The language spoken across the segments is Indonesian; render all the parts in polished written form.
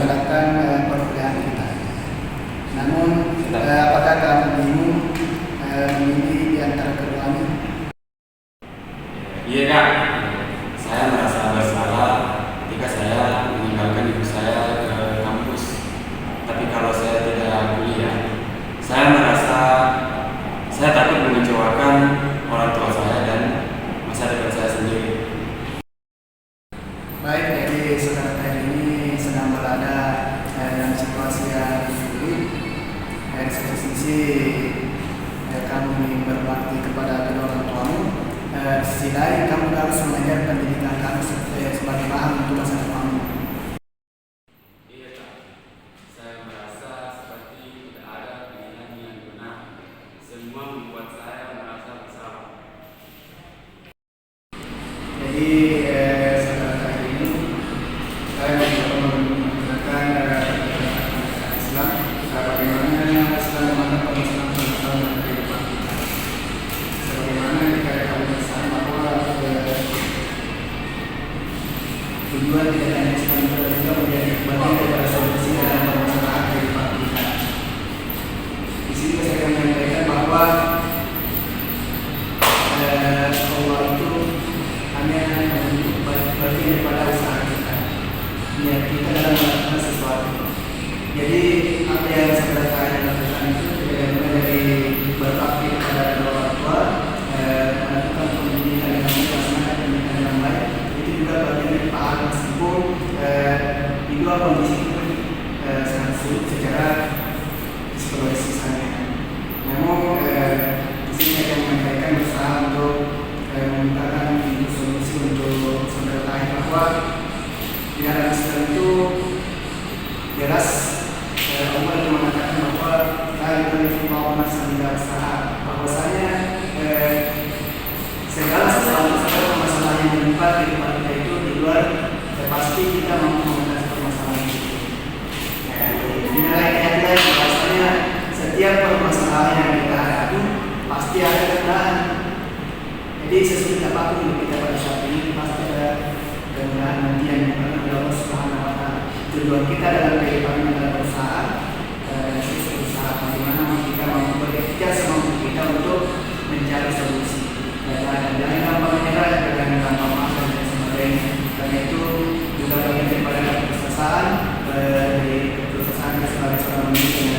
melaksanakan perkuliahan kita. Namun apakah kamu bingung memilih di antara keduanya? Iya kak, saya merasa bersalah ketika saya meninggalkan ibu saya ke kampus. Tapi kalau saya tidak kuliah, saya merasa saya takut mengecewakan orang tua saya dan masa depan saya sendiri. Baik, jadi saudara tadi ini sedang berada dalam situasi yang sulit. Dari satu sisi kamu ingin berbakti kepada kedua orang tuamu, di sisi lain kamu harus mengejar pendidikan kamu sebagai bahan untuk masa depanmu. Iya kak, saya merasa seperti tidak ada pilihan yang benar. Semua membuat saya merasa bersalah. Jadi saudara tadi ini saya menggunakan Islam, bagaimana Islam memandang permasalahan dalam kehidupan kita. Sebagaimana jika kamu bersama bahwa tujuan tidak hanya Islam juga menjadi bagian daripada solusi dalam permasalahan kehidupan kita. Di sini saya akan menyampaikan bahwa Allah itu hanya untuk bagian daripada usaha kita. Niat kita dalam melakukan sesuatu. Jadi apa yang saudara saya lakukan itu tidak mulai dari berbakti kepada kedua orang tua, melakukan pendidikan dengan baik, melaksanakan pendidikan dengan baik. Itu juga bagian dari pahala meskipun di dua kondisi itu sangat sulit secara psikologis misalnya. Namun di sini saya akan menyampaikan berusaha untuk memintakan solusi untuk saudara saya bahwa di dalam Islam itu jelas Allah itu mengatakan bahwa la yukallifu nafsan illa wus'aha, bahwasanya segala sesuatu segala permasalahan yang menimpa kehidupan kita itu di luar pasti kita mampu mengatasi permasalahan itu. Dinilai ayat-ayat bahwasanya setiap permasalahan yang kita hadapi pasti ada kemudahan. Jadi sesulit apapun yang kita pada saat ini pasti ada kemudahan nanti yang diberikan oleh Allah Subhanahu wa Ta'ala. Tujuan kita dalam kehidupan adalah berusaha, bagaimana kita mampu berikhtiar semampu kita untuk mencari solusi. Dan jangan gampang menyerah, jangan gampang maafkan dan sebagainya. Karena itu juga bagian daripada keputusasaan kita sebagai seorang manusia.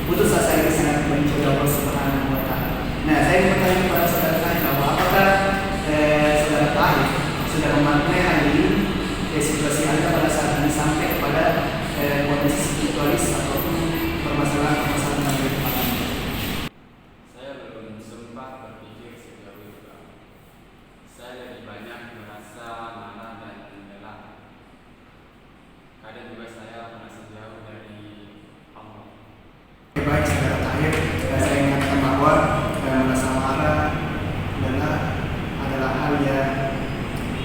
Putus asa ini sangat benci oleh Allah Subhanahu wa Ta'ala. Nah, saya ingin bertanya kepada saudara saya bahwa apakah saudara Tahir sudah memaknai hal ini situasi Anda pada saat ini sampai kepada kondisi spiritualis ataupun permasalahan-permasalahan dalam kehidupan Anda? Saya belum sempat berpikir sejauh itu. Saya lebih banyak merasa marah dan membela. Kadang juga saya merasa jauh dari Allah. Baik saudara Tahir, saya ingatkan bahwa merasa marah adalah hal yang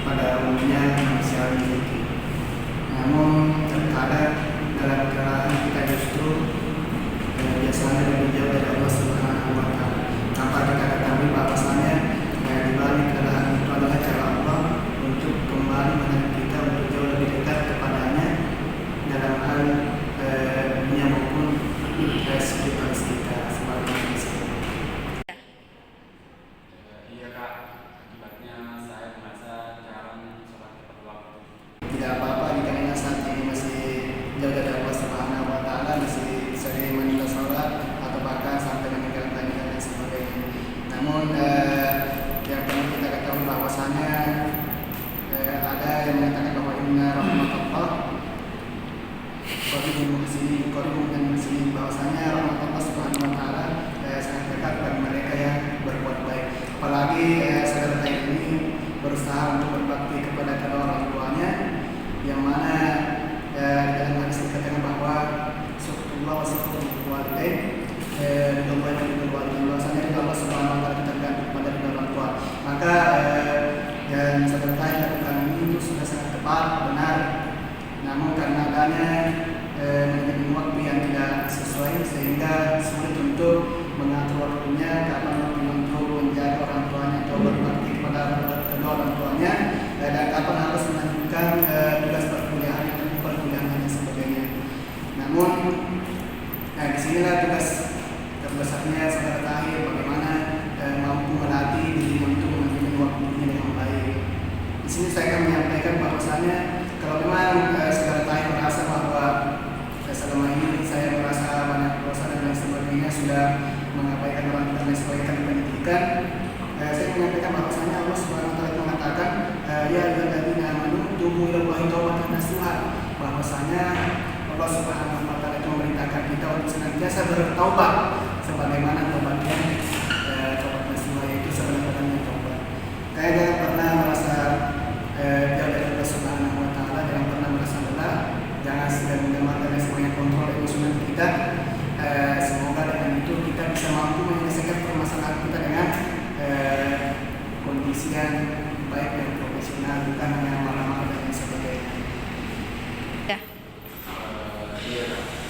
pada umumnya manusia miliki. Namun terkadang dalam kelelahan kita justru biasanya lebih jauh dari Allah Subhanahu wa Ta'ala. Tanpa kita ketahui bahwasanya di balik kelelahan itu adalah cara Allah untuk kembali menarik kita untuk jauh lebih dekat kepadanya dalam hal dunia maupun spiritualis kita sebagai manusia. Iya kak, akibatnya saya merasa jarang sholat tepat waktu. Tidak apa-apa jika Anda saat ini masih jauh dari Allah Subhanahu wa Ta'ala, masih sering menunda sholat atau bahkan sampai meninggalkan dan sebagainya. Namun yang perlu kita ketahui bahwasanya ada yang mengatakan bahwa inna rahmatullah qaribun dan muslimin, bahwasanya rahmat Allah Subhanahu wa Ta'ala sangat dekat bagi mereka yang berbuat baik. Apalagi saudara ini berusaha untuk berbakti kepada kedua orang tuanya, yang mana dalam hadis dikatakan bahwa sunnatullah wa sunnatul walidain bahwasanya juga Allah Subhanahu wa Ta'ala tergantung kepada kedua orang tua. Maka yang saudara lakukan ini sudah sangat tepat, benar. Namun karena adanya manajemen waktu yang tidak sesuai sehingga sulit untuk mengatur waktunya, kapan waktu untuk menjaga orang tuanya atau berbakti kepada kedua orang tuanya, dan kapan harus melanjutkan tugas perkuliahan dan sebagainya. Namun, disinilah tugas terbesarnya saudara Tahir, bagaimana mampu melatih diri untuk manajemen waktunya dengan baik. Di sini saya akan menyampaikan bahwasannya kalau memang saudara Tahir merasa bahwa selama ini saya merasa banyak dosa dan lain sebagainya, sudah mengabaikan orang dan lain sebagainya di pendidikan, saya menyampaikan bahwasannya Allah Subhanahu wa taala mengatakan ya ayyuhalladzina amanu tubu ilallahi taubatan nasuha, bahwasanya Allah Subhanahu wa taala itu memerintahkan kita untuk senantiasa bertaubat sebagaimana taubatnya taubat nasuha, yaitu sebenarnya taubat. Kalian jangan pernah merasa jauh dari Allah Subhanahu wa taala, jangan pernah merasa lelah, jangan sedang mendengarkan dan semuanya kontrol emosional kita. Semoga dengan itu kita bisa mampu menyelesaikan permasalahan kita dengan kondisi yang baik dan profesional, bukan hanya marah-marah dan sebagainya. Ya. Iya,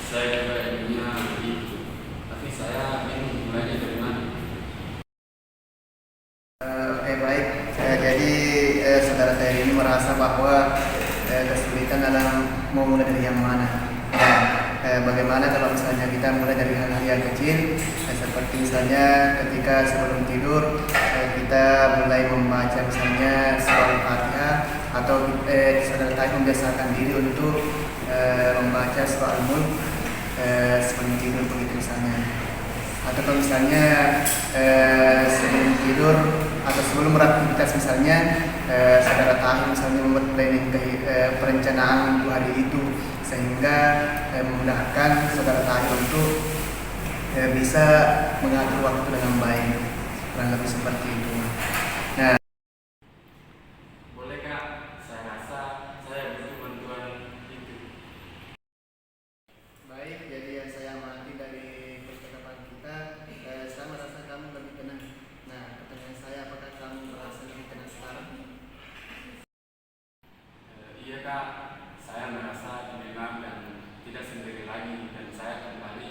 saya juga inginnya begitu. Tapi saya ingin mulainya dari mana? Oke, baik. Jadi saudara saya ini merasa bahwa kesulitan dalam mau mulai dari yang mana. Bagaimana kalau misalnya kita mulai dari hal-hal yang kecil, seperti misalnya ketika sebelum tidur kita mulai membaca misalnya surah Al-Fatihah, atau saudara Tahir membiasakan diri untuk membaca surah Al-Mulk sebelum tidur begitu misalnya. Atau kalau misalnya sebelum tidur atau sebelum beraktivitas misalnya saudara Tahir misalnya membuat planning perencanaan untuk hari itu, sehingga memudahkan saudara Tahir untuk bisa mengatur waktu dengan baik, kurang lebih seperti itu. Nah, Boleh Kak, saya rasa saya butuh bantuan itu. baik. Jadi yang saya amati dari percakapan kita, saya merasa kamu lebih tenang. Nah, pertanyaan saya, apakah kamu merasa lebih tenang sekarang? Iya Kak, saya merasa tenang dan tidak sendiri lagi, dan saya kembali